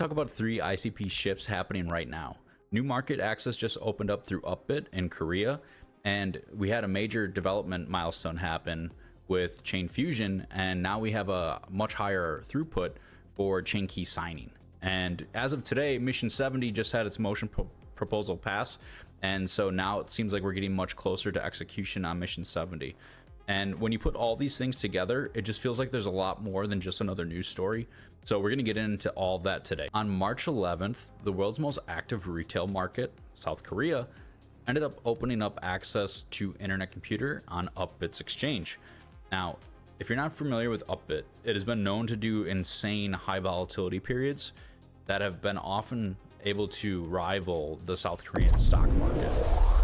Talk about 3 ICP shifts happening right now. New market access just opened up through Upbit in Korea, and we had a major development milestone happen with chain fusion, and now we have a much higher throughput for chain key signing. And as of today, Mission 70 just had its motion proposal pass, and so now it seems like we're getting much closer to execution on Mission 70. And when you put all these things together, it just feels like there's a lot more than just another news story. So we're going to get into all of that today. On March 11th, the world's most active retail market, South Korea, ended up opening up access to internet computer on Upbit's exchange. Now, if you're not familiar with Upbit, it has been known to do insane high volatility periods that have been often able to rival the South Korean stock market.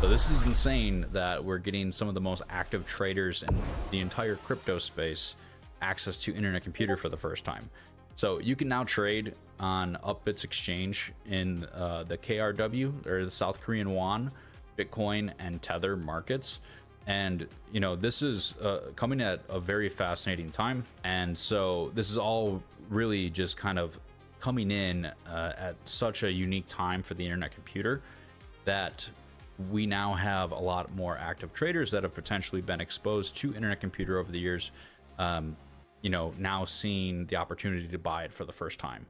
So this is insane that we're getting some of the most active traders in the entire crypto space access to internet computer for the first time. So you can now trade on Upbit's exchange in the KRW, or the South Korean won, Bitcoin, and Tether markets. And you know, this is coming at a very fascinating time, and so this is all really just kind of coming in at such a unique time for the internet computer that we now have a lot more active traders that have potentially been exposed to internet computer over the years, you know, now seeing the opportunity to buy it for the first time.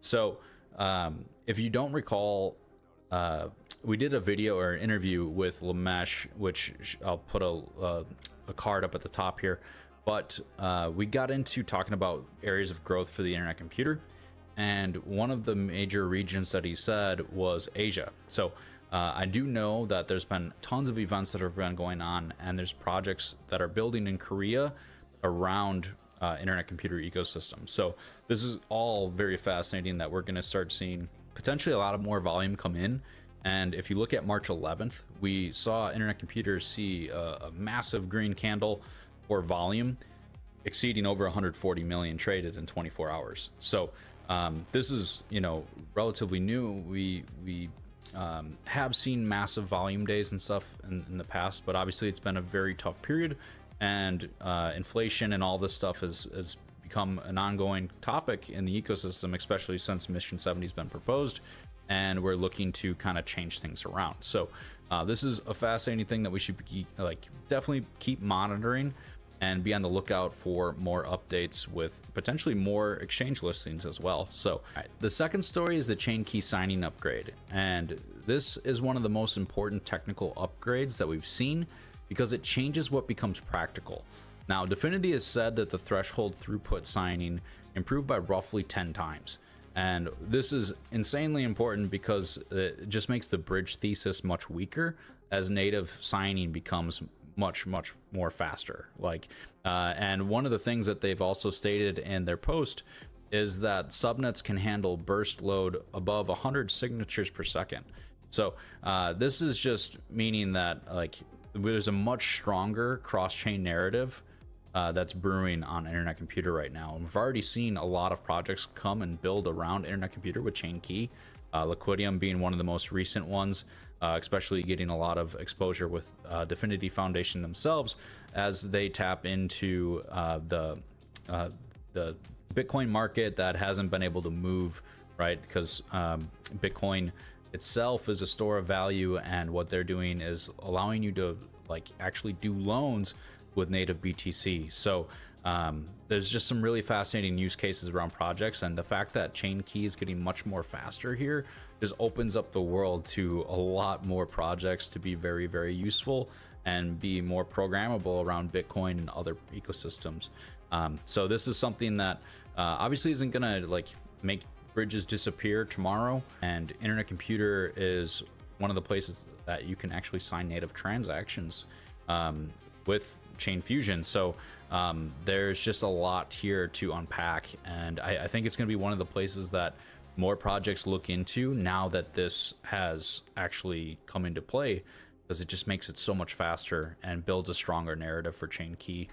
So if you don't recall, we did a video or an interview with Lamesh, which I'll put a card up at the top here, but we got into talking about areas of growth for the internet computer, and one of the major regions that he said was Asia. So I do know that there's been tons of events that have been going on, and there's projects that are building in Korea around internet computer ecosystem. So this is all very fascinating that we're going to start seeing potentially a lot of more volume come in. And if you look at March 11th, we saw internet computers see a massive green candle for volume exceeding over 140 million traded in 24 hours. So this is, you know, relatively new. We have seen massive volume days and stuff in the past, but obviously it's been a very tough period, and inflation and all this stuff has become an ongoing topic in the ecosystem, especially since Mission 70 has been proposed, and we're looking to kind of change things around. So this is a fascinating thing that we should be, definitely keep monitoring and be on the lookout for more updates with potentially more exchange listings as well. So the second story is the chain key signing upgrade, and this is one of the most important technical upgrades that we've seen because it changes what becomes practical. Now, DFINITY has said that the threshold throughput signing improved by roughly 10 times. And this is insanely important because it just makes the bridge thesis much weaker as native signing becomes much more faster. And one of the things that they've also stated in their post is that subnets can handle burst load above 100 signatures per second. So this is just meaning that there's a much stronger cross-chain narrative that's brewing on internet computer right now, and we've already seen a lot of projects come and build around internet computer with chain key, Liquidium being one of the most recent ones, especially getting a lot of exposure with DFINITY Foundation themselves as they tap into the Bitcoin market that hasn't been able to move, right? Because Bitcoin itself is a store of value, and what they're doing is allowing you to actually do loans with native BTC. So there's just some really fascinating use cases around projects, and the fact that chain key is getting much more faster here just opens up the world to a lot more projects to be very useful and be more programmable around Bitcoin and other ecosystems. So this is something that obviously isn't gonna make bridges disappear tomorrow, and internet computer is one of the places that you can actually sign native transactions with chain fusion. So there's just a lot here to unpack, and I think it's going to be one of the places that more projects look into now that this has actually come into play, because it just makes it so much faster and builds a stronger narrative for chain key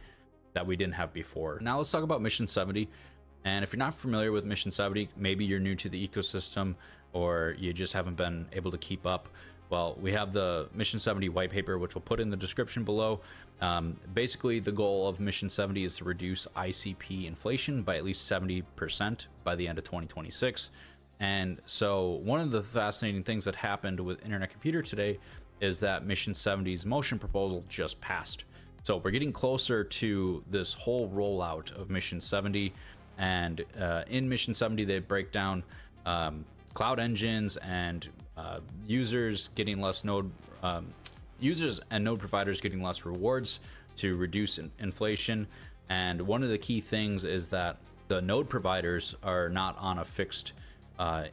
that we didn't have before. Now let's talk about Mission 70. And if you're not familiar with Mission 70, maybe you're new to the ecosystem or you just haven't been able to keep up. Well, we have the Mission 70 white paper, which we'll put in the description below. Basically, the goal of Mission 70 is to reduce ICP inflation by at least 70% by the end of 2026. And so one of the fascinating things that happened with Internet Computer today is that Mission 70's motion proposal just passed. So we're getting closer to this whole rollout of Mission 70. And in Mission 70, they break down cloud engines and users getting less node users and node providers getting less rewards to reduce inflation. And one of the key things is that the node providers are not on a fixed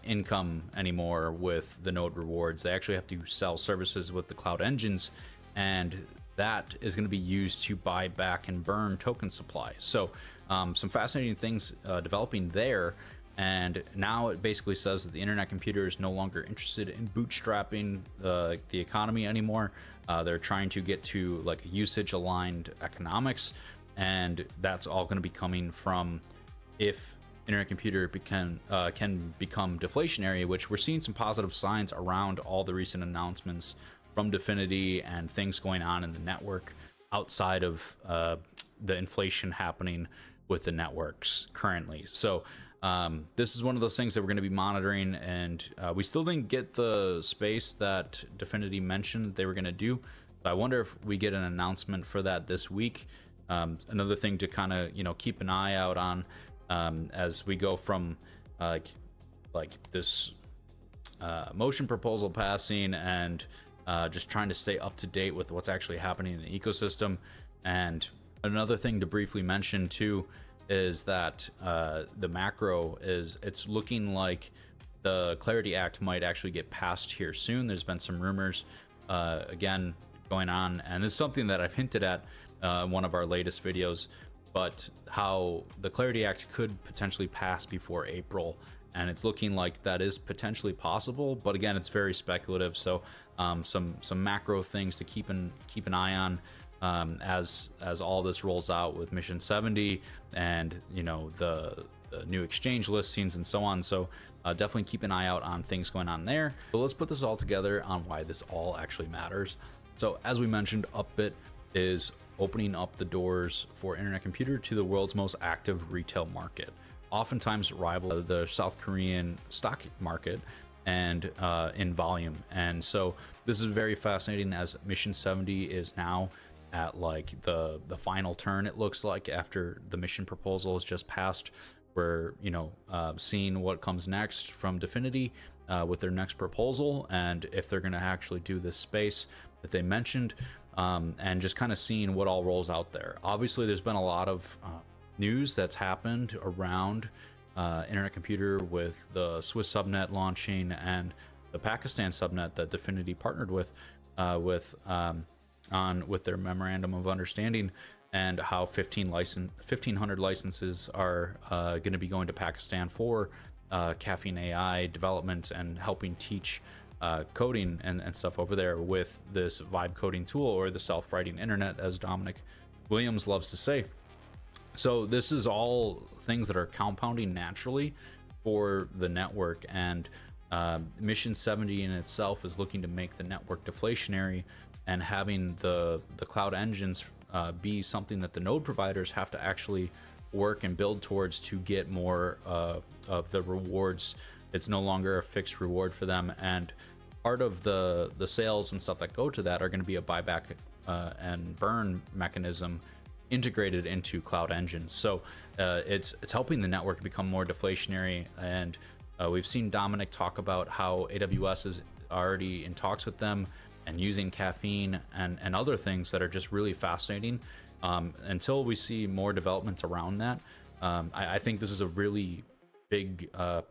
income anymore with the node rewards. They actually have to sell services with the cloud engines, and that is going to be used to buy back and burn token supply. So some fascinating things developing there. And now it basically says that the Internet Computer is no longer interested in bootstrapping the economy anymore. They're trying to get to like usage aligned economics, and that's all going to be coming from if Internet Computer can become deflationary, which we're seeing some positive signs around all the recent announcements from DFINITY and things going on in the network outside of the inflation happening with the networks currently. So this is one of those things that we're going to be monitoring, and we still didn't get the space that DFINITY mentioned they were going to do. So I wonder if we get an announcement for that this week. Another thing to kind of keep an eye out on as we go from like this motion proposal passing and just trying to stay up to date with what's actually happening in the ecosystem. And another thing to briefly mention too is that the macro is, it's looking like the Clarity Act might actually get passed here soon. There's been some rumors again going on, and it's something that I've hinted at in one of our latest videos, but how the Clarity Act could potentially pass before April, and it's looking like that is potentially possible. But again, it's very speculative. So some macro things to keep an eye on as all this rolls out with Mission 70 and the new exchange listings and so on. So definitely keep an eye out on things going on there. So let's put this all together on why this all actually matters. So as we mentioned, Upbit is opening up the doors for Internet Computer to the world's most active retail market, oftentimes rival the South Korean stock market and in volume. And so this is very fascinating, as Mission 70 is now at like the final turn, it looks like, after the mission proposal has just passed. We're seeing what comes next from DFINITY with their next proposal, and if they're going to actually do this space that they mentioned, and just kind of seeing what all rolls out there. Obviously there's been a lot of news that's happened around Internet Computer with the Swiss subnet launching and the Pakistan subnet that DFINITY partnered with their memorandum of understanding, and how 1,500 licenses are going to be going to Pakistan for Caffeine AI development and helping teach coding and stuff over there with this vibe coding tool, or the self-writing internet, as Dominic Williams loves to say. So this is all things that are compounding naturally for the network, and Mission 70 in itself is looking to make the network deflationary, and having the cloud engines be something that the node providers have to actually work and build towards to get more of the rewards. It's no longer a fixed reward for them, and part of the sales and stuff that go to that are going to be a buyback and burn mechanism integrated into cloud engines. So it's helping the network become more deflationary. And we've seen Dominic talk about how AWS is already in talks with them and using Caffeine and other things that are just really fascinating. Until we see more developments around that, I think this is a really big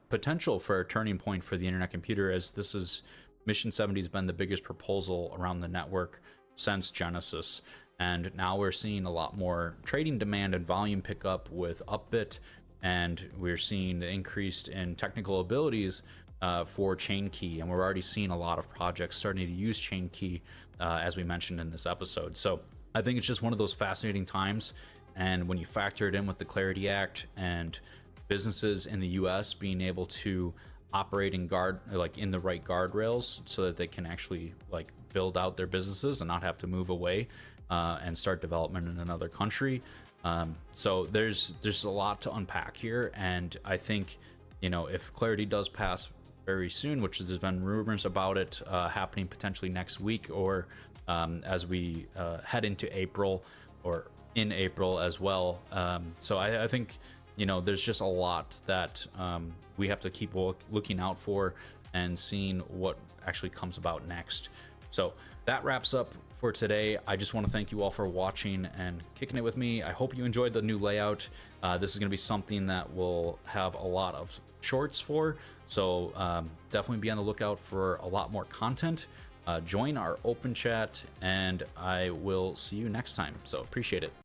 potential for a turning point for the Internet Computer, as this is Mission 70 has been the biggest proposal around the network since Genesis. And now we're seeing a lot more trading demand and volume pickup with Upbit, and we're seeing the increased in technical abilities for chain key, and we're already seeing a lot of projects starting to use chain key as we mentioned in this episode. So I think it's just one of those fascinating times, and when you factor it in with the Clarity Act and businesses in the US being able to operate in in the right guardrails so that they can actually build out their businesses and not have to move away and start development in another country. So there's a lot to unpack here, and I think you know, if clarity does pass very soon, which there's been rumors about it happening potentially next week, or as we head into April, or in April as well. So I think, you know, there's just a lot that we have to keep looking out for and seeing what actually comes about next. So that wraps up for today. I just want to thank you all for watching and kicking it with me. I hope you enjoyed the new layout. This is going to be something that we'll have a lot of shorts for, so definitely be on the lookout for a lot more content. Join our open chat, and I will see you next time. So appreciate it.